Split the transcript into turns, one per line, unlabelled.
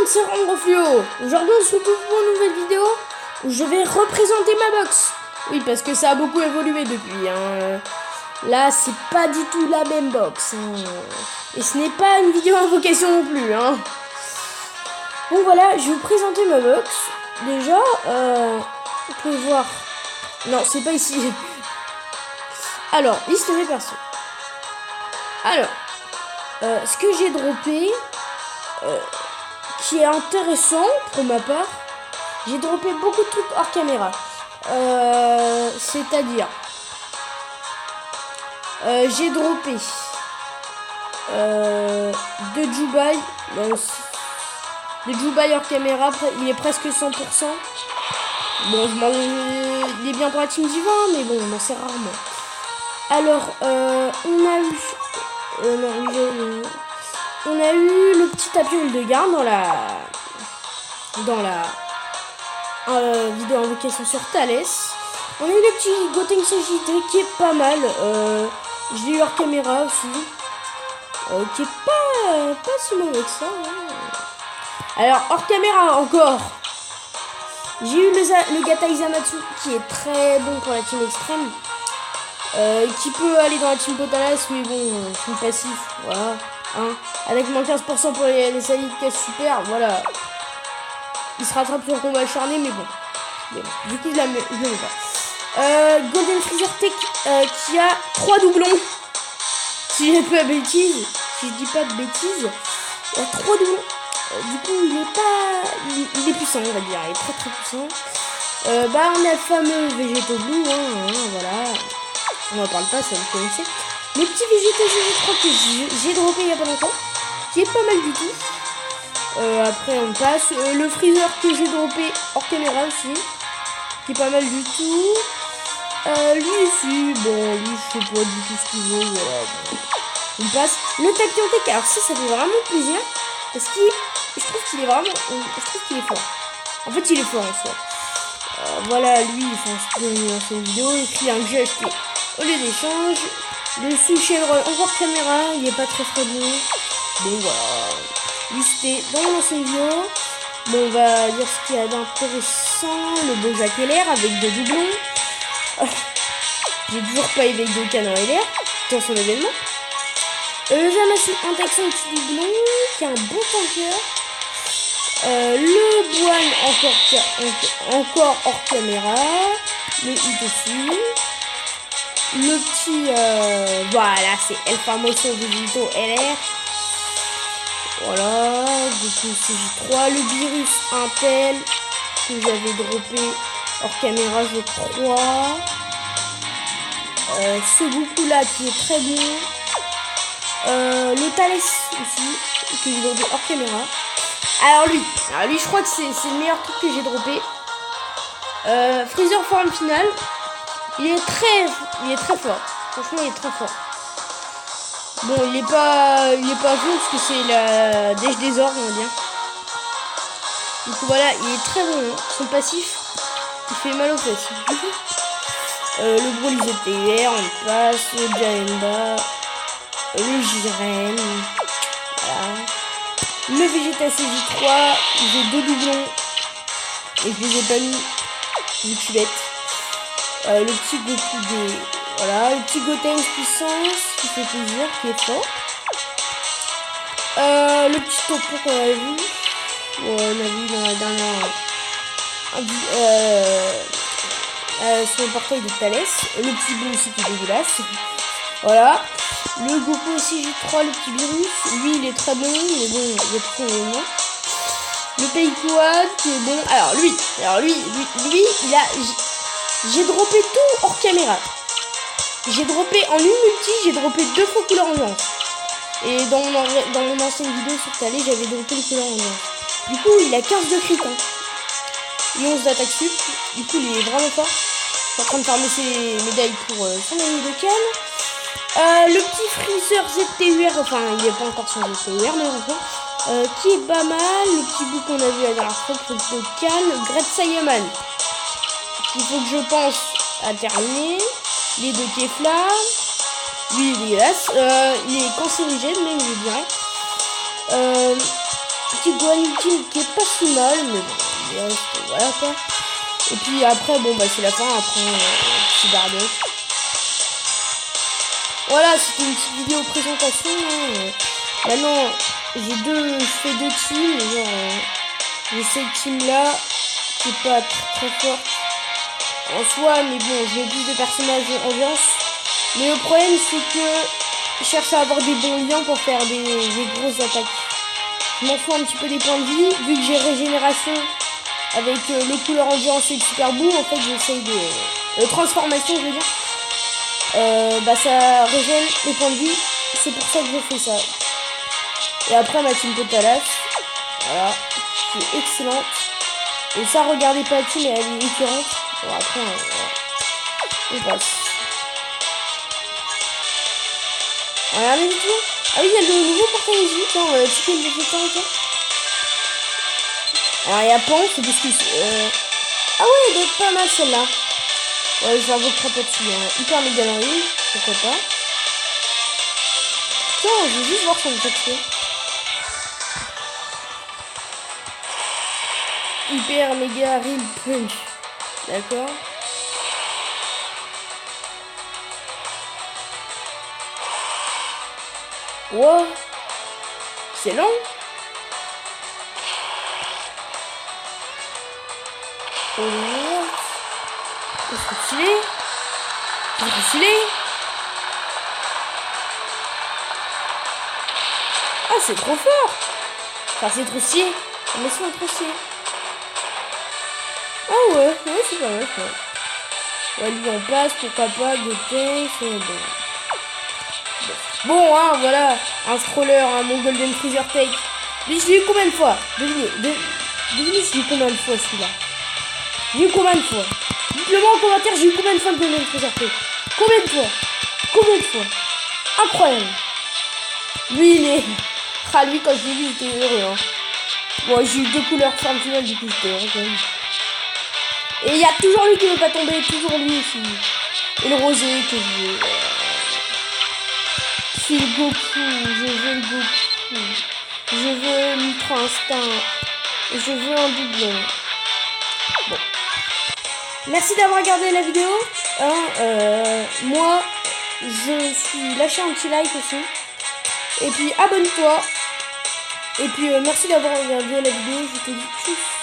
c'est Rangofluo. Aujourd'hui on se retrouve pour une nouvelle vidéo où je vais représenter ma box. Oui, parce que ça a beaucoup évolué depuis. Là, c'est pas du tout la même box. Et ce n'est pas une vidéo invocation non plus. Bon voilà, je vais vous présenter ma box. Déjà, vous pouvez voir. Non, c'est pas ici. Alors, liste des persos. Alors, ce que j'ai droppé, qui est intéressant pour ma part, j'ai droppé beaucoup de trucs hors caméra. C'est-à-dire, j'ai droppé de Jubai. De Jubai hors caméra, il est presque 100%. Bon, il est bien pour la team divin, mais bon, on en sert rarement. Alors, on a eu le petit avion de garde dans la vidéo invocation sur Thalès. On a eu le petit Gotenks JT qui est pas mal. Je l'ai eu hors caméra aussi. Qui est pas si mauvais que ça. Alors, hors caméra encore. J'ai eu le Gatai Zamatsu qui est très bon pour la team extrême. Qui peut aller dans la team Potalas, mais bon, team passif, voilà. Avec moins 15% pour les salides caisse super, voilà. Il se rattrape sur le combat acharné, mais bon. Du coup, je le mets pas. Golden Freezer Tech qui a 3 doublons. Si je dis pas de bêtises, il y a 3 doublons. Du coup, il est puissant, on va dire. Il est très très puissant. On a le fameux Végéto Blue, voilà. On en parle pas, ça vous connaissez. Le petit Végéto GG3 que j'ai droppé il y a pas longtemps, qui est pas mal du tout. Après on passe. Le Freezer que j'ai droppé hors caméra aussi, qui est pas mal du tout. Lui aussi, bon, lui je sais pas du tout ce qu'il veut, voilà. On passe. Le Tapion Tech, alors ça fait vraiment plaisir, parce que je trouve qu'il est fort. En fait il est fort en soi. Voilà, lui, dans cette vidéo, il écrit un jeu acheté au lieu d'échange. Le Sous-Chèvre encore caméra, il est pas très bon. Bon voilà, listé dans l'ancienne vidéo. Bon, on va dire ce qu'il y a d'intéressant. Le Bojack LR avec deux doublons. J'ai toujours pas avec deux canons LR dans son événement. Le Zamasu Intaction petit doublon qui a un bon tanker. Le Boine encore hors caméra. Le hit aussi. Le petit voilà, c'est El Famoso Vigito LR. Voilà, du coup CJ3. Le virus Intel que j'avais droppé hors caméra, je crois. Ce Goku là qui est très bon. Le Thalès aussi que j'ai droppé hors caméra. Alors lui je crois que c'est le meilleur truc que j'ai droppé. Freezer forme finale. Il est très fort. Franchement, il est très fort. Bon, il est pas fou parce que c'est la Dèche des Orgues, on va dire. Du coup, voilà, il est très bon. Son passif, il fait mal aux fesses. Le Broly ZTUR, on passe. Le Jaemba. Le Jiren. Voilà. Le Vegeta CJ3. J'ai deux doublons. Et je les ai pas mis. Vu que je suis bête. Le petit Goku voilà, le petit Gotenks puissance qui fait plaisir, qui est fort. Le petit Topo qu'on a vu. On a vu dans la dernière sur le portail de Thalès. Le petit Blue aussi qui est dégueulasse. Voilà. Le Goku aussi J3, le petit virus. Lui il est très bon, mais bon, il y a tout son élément. Le Peikuad qui est bon. Alors lui il a. J'ai droppé tout hors caméra. J'ai droppé en une multi, j'ai droppé 2 fois couleur ambiance. Et dans mon ancienne vidéo sur Thalès, j'avais droppé le couleur ambiance. Du coup, il a 15 de crit. Et 11 d'attaque sup. Du coup, il est vraiment fort. Je suis en train de farmer ses médailles pour son ami de Cal. Le petit Freezer ZTUR, enfin, il n'est pas encore sur ZTUR, mais enfin, qui est pas mal. Le petit bout qu'on a vu la dernière fois pour le Cal. Great Saiyaman. Il faut que je pense à terminer. Les deux Kefla. Lui il est dégueulasse. Il est cancérigène, même je dirais. petit Gohan Ultime qui est pas si mal, mais bon, il reste, voilà quoi. Et puis après, bon bah c'est la fin, après petit Bardock. Voilà, c'était une petite vidéo présentation. Hein. Maintenant, je fais deux teams, genre j'ai cette team là qui est pas très forte en soi, mais bon, je mets plus de personnages ambiance. Mais le problème c'est que je cherche à avoir des bons liens pour faire des grosses attaques. Je m'en fous un petit peu des points de vie, vu que j'ai régénération avec le couleur endurance et le super bout, en fait j'essaye de transformation, je veux dire. Bah ça régène les points de vie, c'est pour ça que je fais ça. Et après ma team Potalas, voilà, qui est excellente. Et ça, regardez pas la team, elle est écœurante. Bon après, on passe. Regardez vite. Ah oui, il y a le nouveau portail ici, tiens, on va checker le défecteur et tout. Alors il y a Pan, c'est parce que... Ah ouais, elle doit être pas mal celle-là. Ouais, je l'invoquerai pas dessus. Hein. Hyper méga Lorine, pourquoi pas. Tiens, je vais juste voir son texture. Hyper méga real punch. D'accord. Wow. C'est long. Oh. C'est stylé. C'est stylé. Ah, c'est trop fort. Enfin, c'est trop stylé. Mais c'est trop stylé. Ah ouais, c'est pas mal ça. Ouais, lui on passe, pourquoi pas, Goten, c'est bon. Bon, hein, voilà, un Stroller, mon Golden Freezer Take. Mais je l'ai eu combien de fois? Devinez, je l'ai eu combien de fois celui-là? J'ai eu combien de fois? Dites-le moi en commentaire, j'ai eu combien de fois le Golden Freezer Take? Combien de fois? Combien de fois? Incroyable. Lui, il est... Ah, lui, quand je l'ai vu, j'étais heureux, hein. Bon, j'ai eu deux couleurs forme finale, du coup, j'étais heureux quand même. Et il y a toujours lui qui ne veut pas tomber, toujours lui aussi. Et le rosé que je veux. C'est le Goku, je veux le Goku. Je veux l'Ultra Instinct. Je veux un doublon. Bon. Merci d'avoir regardé la vidéo. Moi, je suis lâché un petit like aussi. Et puis abonne-toi. Et puis merci d'avoir regardé la vidéo. Je te dis tchuss.